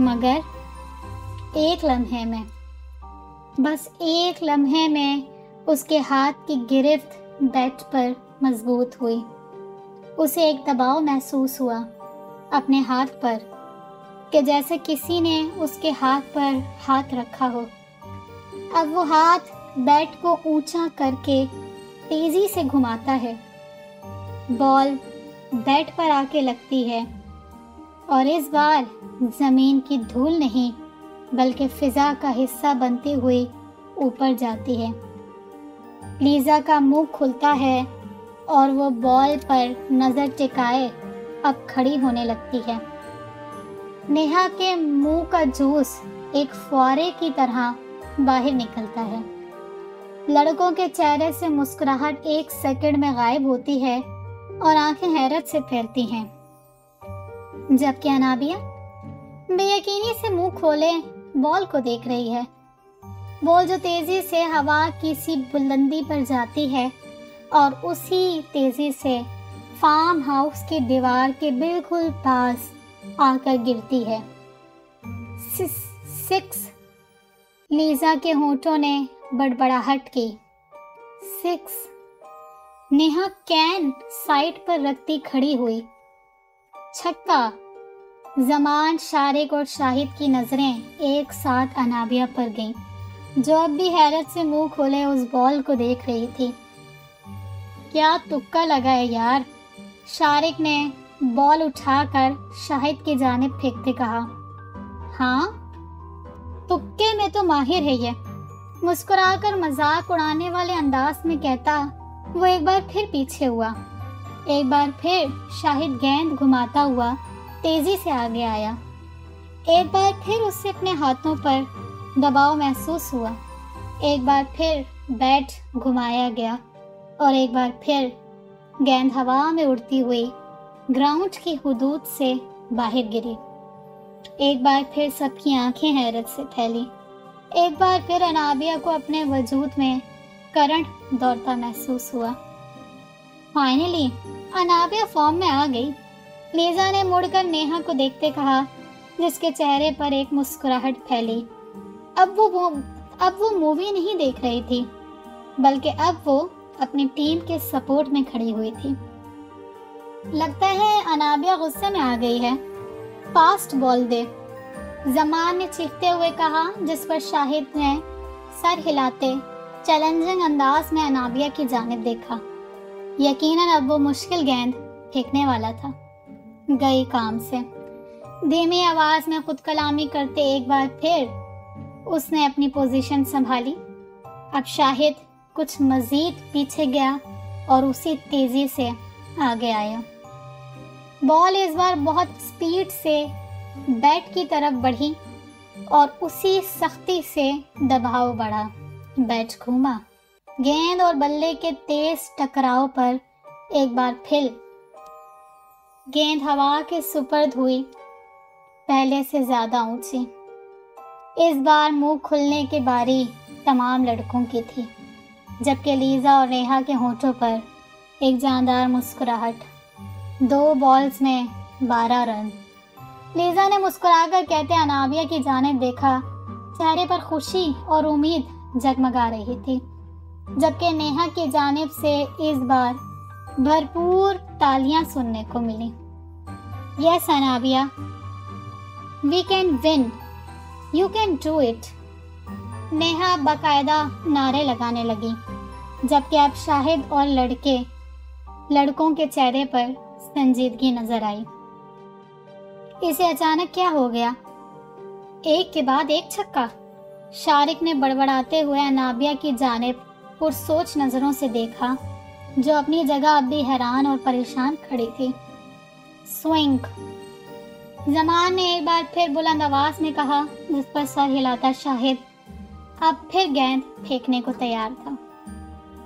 Speaker 1: मगर एक लम्हे में, बस एक लम्हे में उसके हाथ की गिरफ्त बैट पर मजबूत हुई। उसे एक दबाव महसूस हुआ अपने हाथ पर, कि जैसे किसी ने उसके हाथ पर हाथ रखा हो। अब वो हाथ بیٹ کو اونچا کر کے تیزی سے گھماتا ہے۔ بال بیٹ پر آ کے لگتی ہے اور اس بار زمین کی دھول نہیں بلکہ فضا کا حصہ بنتے ہوئے اوپر جاتی ہے۔ لیزا کا منہ کھلتا ہے اور وہ بال پر نظر ٹکائے اب کھڑی ہونے لگتی ہے۔ نیہا کے منہ کا جوس ایک فوارے کی طرح باہر نکلتا ہے۔ لڑکوں کے چہرے سے مسکراہٹ ایک سیکنڈ میں غائب ہوتی ہے اور آنکھیں حیرت سے پھیرتی ہیں، جبکہ انابیہ بے یقینی سے منہ کھولے بال کو دیکھ رہی ہے۔ بال جو تیزی سے ہوا کی سی بلندی پر جاتی ہے اور اسی تیزی سے فارم ہاؤس کی دیوار کے بالکل پاس آ کر گرتی ہے۔ 6 لیزا کے ہونٹوں نے بڑبڑاہٹ کی۔ 6 نیہا کین سائٹ پر رکھتی کھڑی ہوئی۔ چھکا۔ زمان، شارق اور شاہد کی نظریں ایک ساتھ انابیہ پر گئیں، جو اب بھی حیرت سے منہ کھولے اس بال کو دیکھ رہی تھی۔ کیا تکا لگا ہے یار، شارق نے بال اٹھا کر شاہد کی جانب پھینکتے کہا۔ ہاں، تکے میں تو ماہر ہے یہ، مسکرا کر مذاق اڑانے والے انداز میں کہتا وہ ایک بار پھر پیچھے ہوا۔ ایک بار پھر شاہد گیند گھماتا ہوا تیزی سے آگے آیا۔ ایک بار پھر اسے اپنے ہاتھوں پر دباؤ محسوس ہوا۔ ایک بار پھر بیٹ گھمایا گیا اور ایک بار پھر گیند ہوا میں اڑتی ہوئی گراؤنڈ کی حدود سے باہر گری۔ ایک بار پھر سب کی آنکھیں حیرت سے پھیلی۔ ایک بار پھر انابیہ کو اپنے وجود میں کرنٹ دوڑتا محسوس ہوا۔ فائنلی انابیہ فارم میں آ گئی۔ لیزا نے مڑ کر نیہا کو دیکھتے کہا، جس کے چہرے پر ایک مسکراہٹ پھیلی۔ اب وہ مووی نہیں دیکھ رہی تھی، بلکہ اب وہ اپنی ٹیم کے سپورٹ میں کھڑی ہوئی تھی۔ لگتا ہے انابیہ غصے میں آ گئی ہے، فاسٹ بال دے، زمان نے چیختے ہوئے کہا، جس پر شاہد نے سر ہلاتے چیلنجنگ انداز میں انابیہ کی جانب دیکھا۔ یقیناً اب وہ مشکل گیند پھینکنے والا تھا۔ گئی کام سے، دھیمی آواز میں خود کلامی کرتے ایک بار پھر اس نے اپنی پوزیشن سنبھالی۔ اب شاہد کچھ مزید پیچھے گیا اور اسی تیزی سے آگے آیا۔ بال اس بار بہت سپیڈ سے بیٹ کی طرف بڑھی اور اسی سختی سے دباؤ بڑھا۔ بیٹ گھوما۔ گیند اور بلے کے تیز ٹکراؤ پر ایک بار پھر گیند ہوا کے سپرد ہوئی، پہلے سے زیادہ اونچی۔ اس بار منہ کھلنے کی باری تمام لڑکوں کی تھی، جبکہ لیزا اور نیہا کے ہونٹوں پر ایک جاندار مسکراہٹ۔ 2 بالز میں 12 رن۔ لیزا نے مسکرا کر کہتے انابیہ کی جانب دیکھا، چہرے پر خوشی اور امید جگمگا رہی تھی، جبکہ نیہا کی جانب سے اس بار بھرپور تالیاں سننے کو ملی۔ Yes Anabia, we can win, you can do it, Neha باقاعدہ نعرے لگانے لگی، جبکہ اب شاہد اور لڑکوں کے چہرے پر سنجیدگی نظر آئی۔ اسے اچانک کیا ہو گیا؟ ایک کے بعد ایک چھکا۔ شارق نے بڑبڑاتے ہوئے انابیہ کی جانب پرسوچ نظروں سے دیکھا، جو اپنی جگہ اب بھی حیران اور پریشان کھڑی تھی۔ سوئنگ، زمان نے ایک بار پھر بلند آواز میں کہا، جس پر سر ہلاتا شاہد اب پھر گیند پھینکنے کو تیار تھا۔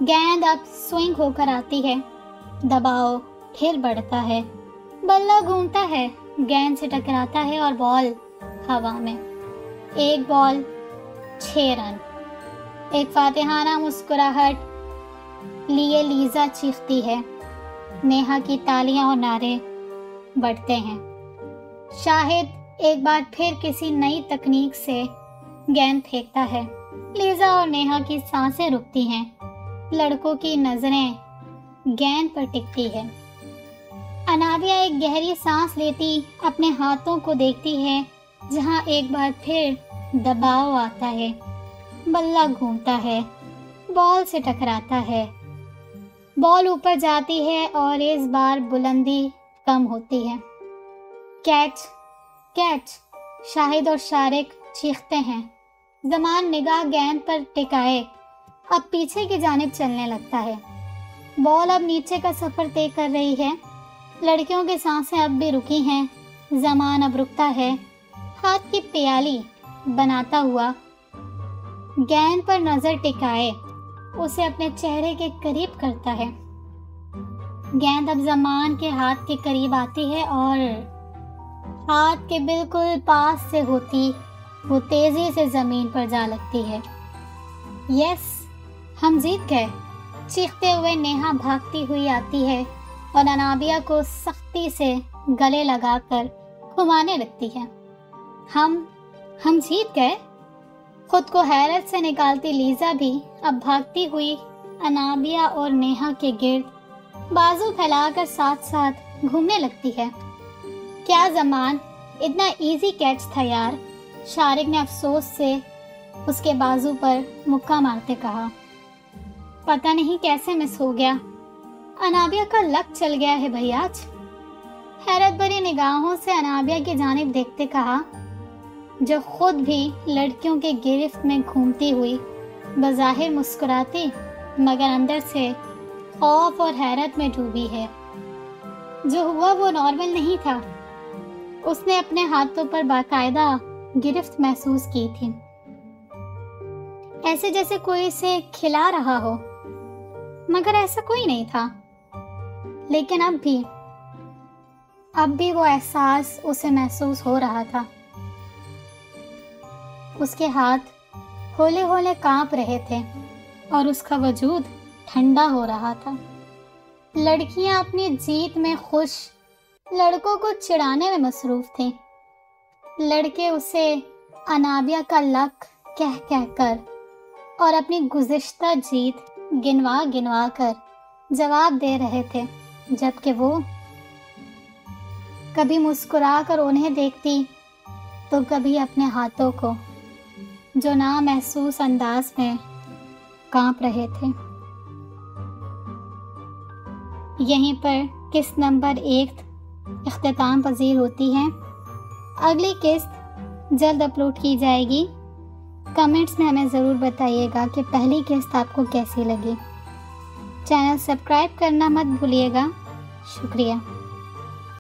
Speaker 1: گیند اب سوئنگ ہو کر آتی ہے، دباؤ پھر بڑھتا ہے، بلہ گھومتا ہے، گیند سے ٹکراتا ہے اور بال ہوا میں۔ ایک بال 6 رن۔ ایک فاتحانہ مسکراہٹ لیے لیزا چیختی ہے۔ نیہا کی تالیاں اور نعرے بڑھتے ہیں۔ شاہد ایک بار پھر کسی نئی تکنیک سے گیند پھینکتا ہے۔ لیزا اور نیہا کی سانسیں رکتی ہیں، لڑکوں کی نظریں گیند پر ٹکتی ہے۔ انابیہ ایک گہری سانس لیتی اپنے ہاتھوں کو دیکھتی ہے، جہاں ایک بار پھر دباؤ آتا ہے، بلہ گھومتا ہے، بال سے ٹکراتا ہے۔ بال اوپر جاتی ہے اور اس بار بلندی کم ہوتی ہے۔ Catch catch! شاہد اور شارق چیختے ہیں۔ زمان نگاہ گیند پر ٹکائے اب پیچھے کی جانب چلنے لگتا ہے۔ بال اب نیچے کا سفر طے کر رہی ہے۔ لڑکیوں کی سانسیں اب بھی رکی ہیں۔ زمان اب رکتا ہے، ہاتھ کی پیالی بناتا ہوا گیند پر نظر ٹکائے اسے اپنے چہرے کے قریب کرتا ہے۔ گیند اب زمان کے ہاتھ کے قریب آتی ہے اور ہاتھ کے بالکل پاس سے ہوتی وہ تیزی سے زمین پر جا لگتی ہے۔ یس، ہم جیت گئے! چیختے ہوئے نیہا بھاگتی ہوئی آتی ہے اور انابیہ کو سختی سے گلے لگا کر گھمانے لگتی ہے۔ ہم جیت گئے! خود کو حیرت سے نکالتی لیزا بھی اب بھاگتی ہوئی انابیہ اور نیہا کے گرد بازو پھیلا کر ساتھ ساتھ گھومنے لگتی ہے۔ کیا زمان، اتنا ایزی کیچ تھا یار! شارق نے افسوس سے اس کے بازو پر مکہ مارتے کہا۔ پتہ نہیں کیسے مس ہو گیا، انابیہ کا لک چل گیا ہے بھائی آج۔ حیرت بھری نگاہوں سے انابیہ کی جانب دیکھتے کہا، جو خود بھی لڑکیوں کے گرفت میں گھومتی ہوئی بظاہر مسکراتی مگر اندر سے خوف اور حیرت میں ڈوبی ہے۔ جو ہوا وہ نارمل نہیں تھا۔ اس نے اپنے ہاتھوں پر باقاعدہ گرفت محسوس کی تھی، ایسے جیسے کوئی اسے کھلا رہا ہو، مگر ایسا کوئی نہیں تھا۔ لیکن اب بھی وہ احساس اسے محسوس ہو رہا تھا۔ اس کے ہاتھ ہولے ہولے کانپ رہے تھے اور اس کا وجود ٹھنڈا ہو رہا تھا۔ لڑکیاں اپنی جیت میں خوش، لڑکوں کو چڑھانے میں مصروف تھیں۔ لڑکے اسے انابیہ کا لک کہہ کر اور اپنی گزشتہ جیت گنوا کر جواب دے رہے تھے، جبکہ وہ کبھی مسکرا کر انہیں دیکھتی تو کبھی اپنے ہاتھوں کو جو نامحسوس انداز میں کانپ رہے تھے۔ یہیں پر قسط نمبر 1 اختتام پذیر ہوتی ہے۔ اگلی قسط جلد اپلوڈ کی جائے گی۔ کمنٹس میں ہمیں ضرور بتائیے گا کہ پہلی قسط آپ کو کیسی لگی۔ چینل سبسکرائب کرنا مت بھولیے گا۔ شکریہ۔